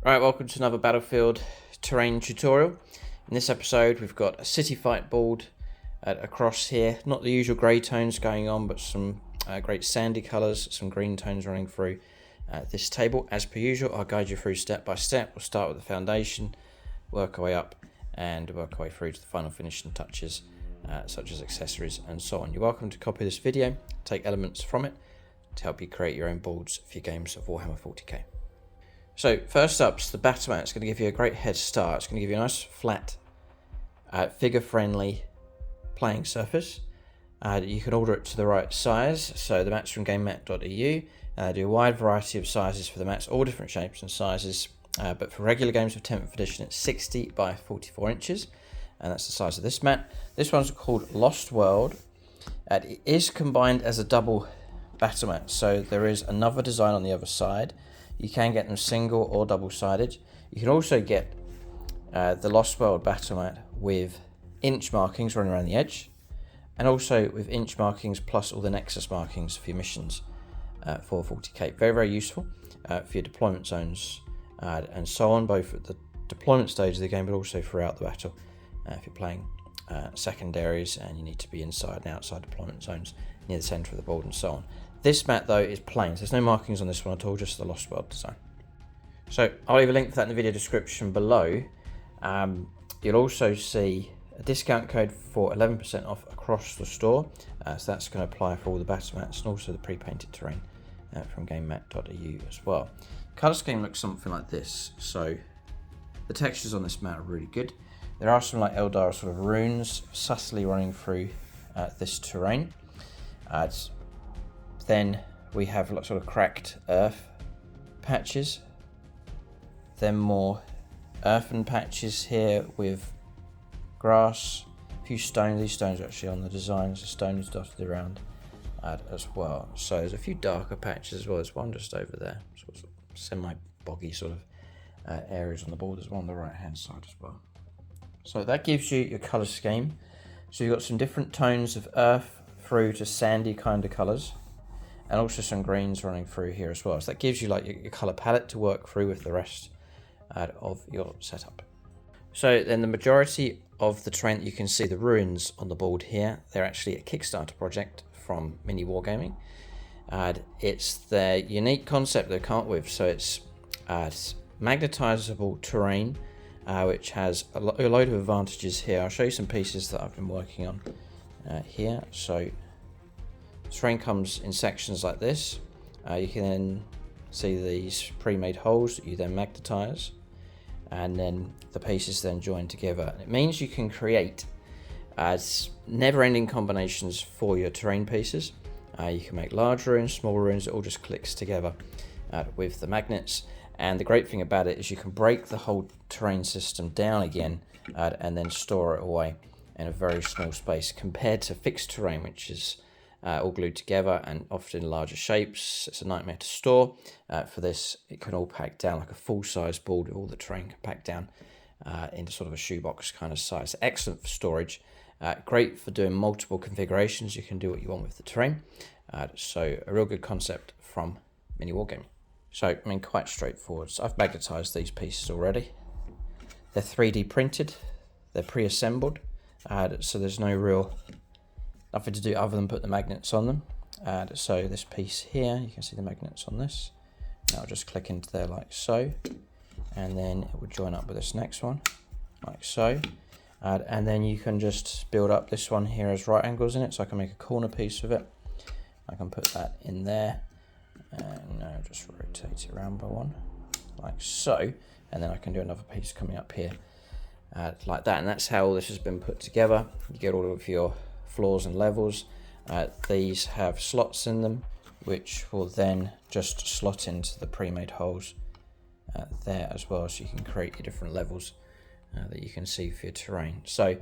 Alright, welcome to another Battlefield terrain tutorial. In this episode we've got a city fight board across here. Not the usual grey tones going on, but some great sandy colours, some green tones running through this table. As per usual, I'll guide you through step by step. We'll start with the foundation, work our way up, and work our way through to the final finishing touches, such as accessories and so on. You're welcome to copy this video, take elements from it to help you create your own boards for your games of Warhammer 40k. So first up is the battle mat. It's going to give you a great head start. It's going to give you a nice flat, figure-friendly playing surface. You can order it to the right size. So the mats from GameMat.eu do a wide variety of sizes for the mats, all different shapes and sizes. But for regular games of 10th edition, it's 60 by 44 inches, and that's the size of this mat. This one's called Lost World. It is combined as a double battle mat, so there is another design on the other side. You can get them single or double-sided. You can also get the Lost World battle mat with inch markings running around the edge, and also with inch markings plus all the Nexus markings for your missions for 40k. Very, very useful for your deployment zones and so on, both at the deployment stage of the game, but also throughout the battle. If you're playing secondaries and you need to be inside and outside deployment zones near the centre of the board and so on. This mat though is plain, so there's no markings on this one at all, just the Lost World design. So I'll leave a link for that in the video description below. You'll also see a discount code for 11% off across the store, so that's going to apply for all the battle mats and also the pre-painted terrain from GameMat.eu as well. Colour scheme looks something like this, so the textures on this mat are really good. There are some like Eldar sort of runes subtly running through this terrain. Then we have sort of cracked earth patches, then more earthen patches here with grass, a few stones. These stones are actually on the design, so stones dotted around as well. So there's a few darker patches as well. There's one just over there, sort of semi-boggy sort of areas on the board. There's one on the right hand side as well. So that gives you your colour scheme. So you've got some different tones of earth through to sandy kind of colours, and also some greens running through here as well. So that gives you like your colour palette to work through with the rest of your setup. So then the majority of the terrain that you can see, the ruins on the board here, they're actually a Kickstarter project from Mini Wargaming. It's their unique concept they've come up with. So it's magnetizable terrain, which has a load of advantages here. I'll show you some pieces that I've been working on here. So terrain comes in sections like this. You can then see these pre-made holes that you then magnetize, and then the pieces then join together. And it means you can create never-ending combinations for your terrain pieces. You can make large runes, small runes. It all just clicks together with the magnets. And the great thing about it is you can break the whole terrain system down again and then store it away in a very small space, compared to fixed terrain, which is all glued together and often larger shapes. It's a nightmare to store. For this, it can all pack down like a full-size board with all the terrain packed down into sort of a shoebox kind of size. Excellent for storage. Great for doing multiple configurations. You can do what you want with the terrain. So a real good concept from Mini Wargaming. So, I mean, quite straightforward. So I've magnetized these pieces already. They're 3D printed. They're pre-assembled. So there's nothing to do other than put the magnets on them. So this piece here, you can see the magnets on this. Now I'll just click into there like so, and then it would join up with this next one like so. And then you can just build up this one here as right angles in it, so I can make a corner piece of it. I can put that in there, and now just rotate it around by one like so, and then I can do another piece coming up here like that. And that's how all this has been put together. You get all of your floors and levels. These have slots in them, which will then just slot into the pre-made holes there as well, so you can create your different levels that you can see for your terrain. So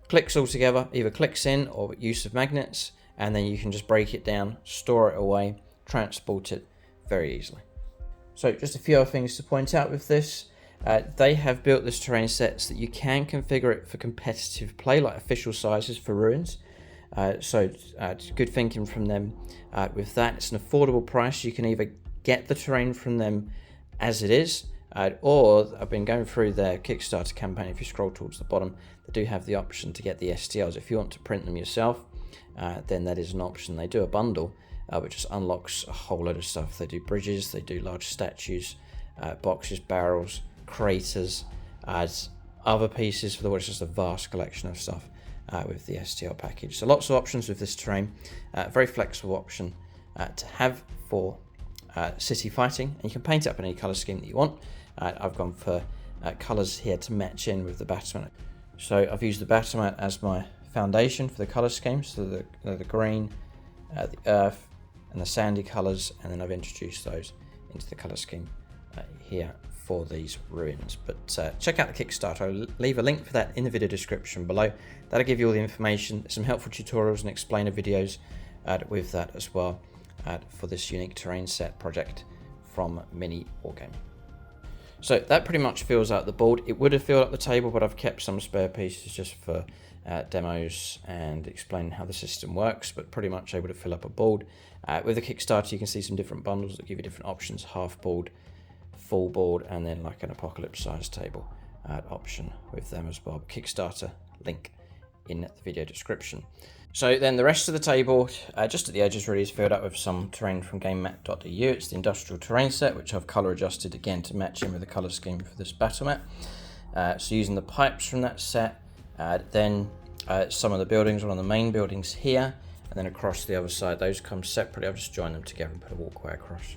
clicks all together, either clicks in or use of magnets, and then you can just break it down, store it away, transport it very easily. So just a few other things to point out with this. They have built this terrain set so that you can configure it for competitive play, like official sizes for ruins. So good thinking from them with that. It's an affordable price. You can either get the terrain from them as it is, Or I've been going through their Kickstarter campaign. If you scroll towards the bottom, they do have the option to get the STLs. If you want to print them yourself, then that is an option. They do a bundle, which just unlocks a whole load of stuff. They do bridges, they do large statues, boxes, barrels, craters, other pieces for the world. It's just a vast collection of stuff with the STL package. So lots of options with this terrain. Very flexible option to have for city fighting, and you can paint it up in any colour scheme that you want. I've gone for colours here to match in with the battlement. So I've used the battlement as my foundation for the colour scheme, so the green, the earth and the sandy colours, and then I've introduced those into the colour scheme here for these ruins. But check out the Kickstarter. I'll leave a link for that in the video description below. That'll give you all the information, some helpful tutorials and explainer videos with that as well for this unique terrain set project from Mini Wargaming. So that pretty much fills out the board. It would have filled up the table, but I've kept some spare pieces just for demos and explaining how the system works, but pretty much able to fill up a board. With the Kickstarter, you can see some different bundles that give you different options: half board, full board, and then like an apocalypse size table option with them as well. Kickstarter link in the video description. So then the rest of the table, just at the edges really, is filled up with some terrain from GameMat.eu. It's the industrial terrain set, which I've colour adjusted again to match in with the colour scheme for this battle mat. So using the pipes from that set, then some of the buildings, one of the main buildings here, and then across the other side, those come separately. I've just joined them together and put a walkway across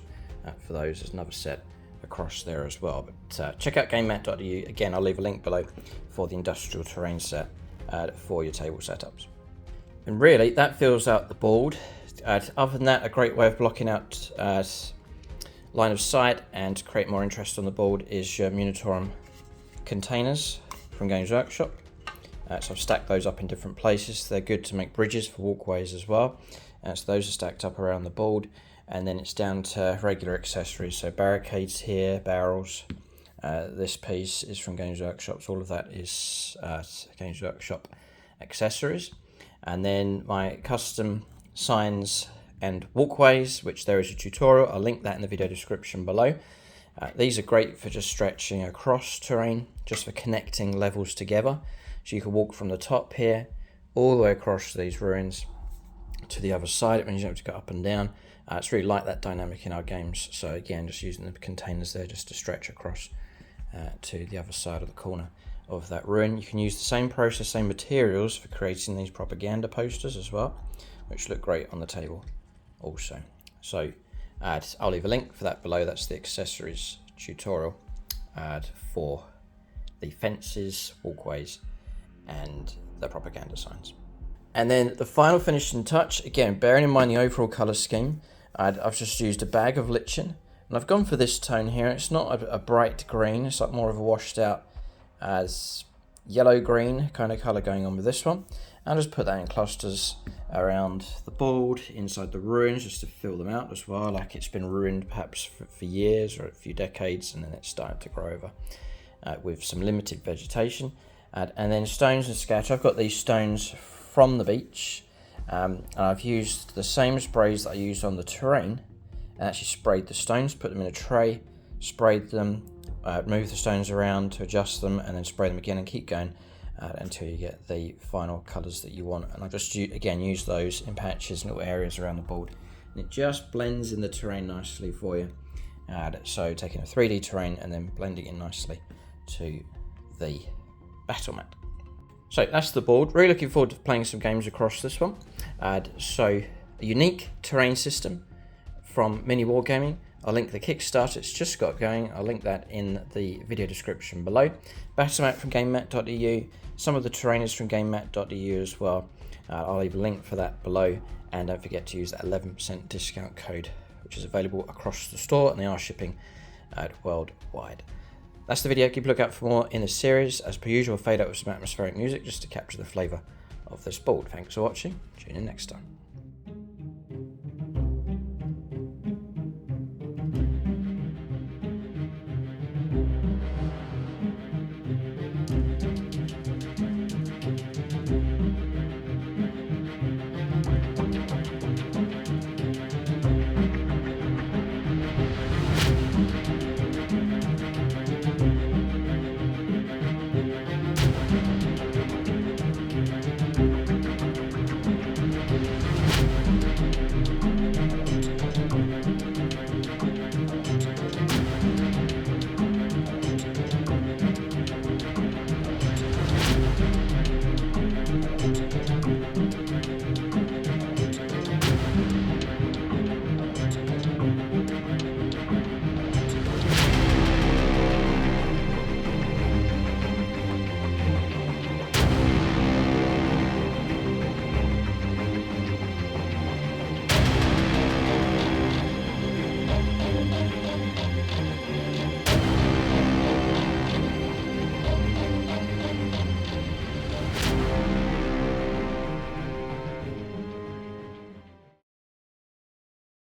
for those. There's another set across there as well. But check out GameMat.eu. Again, I'll leave a link below for the industrial terrain set for your table setups. And really, that fills out the board. Other than that, a great way of blocking out line of sight and to create more interest on the board is your Munitorum containers from Games Workshop. So I've stacked those up in different places. They're good to make bridges for walkways as well. So those are stacked up around the board. And then it's down to regular accessories. So barricades here, barrels. This piece is from Games Workshop. So all of that is Games Workshop accessories. And then my custom signs and walkways, which there is a tutorial. I'll link that in the video description below. These are great for just stretching across terrain, just for connecting levels together. So you can walk from the top here all the way across these ruins to the other side. It means you don't have to go up and down. It's really like that dynamic in our games. So again, just using the containers there just to stretch across to the other side of the corner of that ruin. You can use the same process, same materials for creating these propaganda posters as well, which look great on the table also. So I'll leave a link for that below. That's the accessories tutorial for the fences, walkways, and the propaganda signs. And then the final finishing touch, again, bearing in mind the overall colour scheme, I've just used a bag of lichen, and I've gone for this tone here. It's not a bright green, it's like more of a washed out as yellow-green kind of colour going on with this one. I'll just put that in clusters around the board, inside the ruins, just to fill them out as well, like it's been ruined perhaps for years or a few decades, and then it's starting to grow over with some limited vegetation. And then stones and scatter. I've got these stones from the beach, and I've used the same sprays that I used on the terrain, and actually sprayed the stones, put them in a tray, sprayed them, move the stones around to adjust them, and then spray them again and keep going until you get the final colours that you want. And I just again use those in patches and little areas around the board, and it just blends in the terrain nicely for you. So taking a 3D terrain and then blending it nicely to the battle mat. So that's the board. Really looking forward to playing some games across this one. So a unique terrain system from Mini Wargaming. I'll link the Kickstarter, it's just got going. I'll link that in the video description below. Battlemat from GameMat.eu. Some of the terrain is from GameMat.eu as well. I'll leave a link for that below. And don't forget to use that 11% discount code, which is available across the store, and they are shipping worldwide. That's the video. Keep a lookout for more in the series. As per usual, fade out with some atmospheric music just to capture the flavour of this board. Thanks for watching. Tune in next time.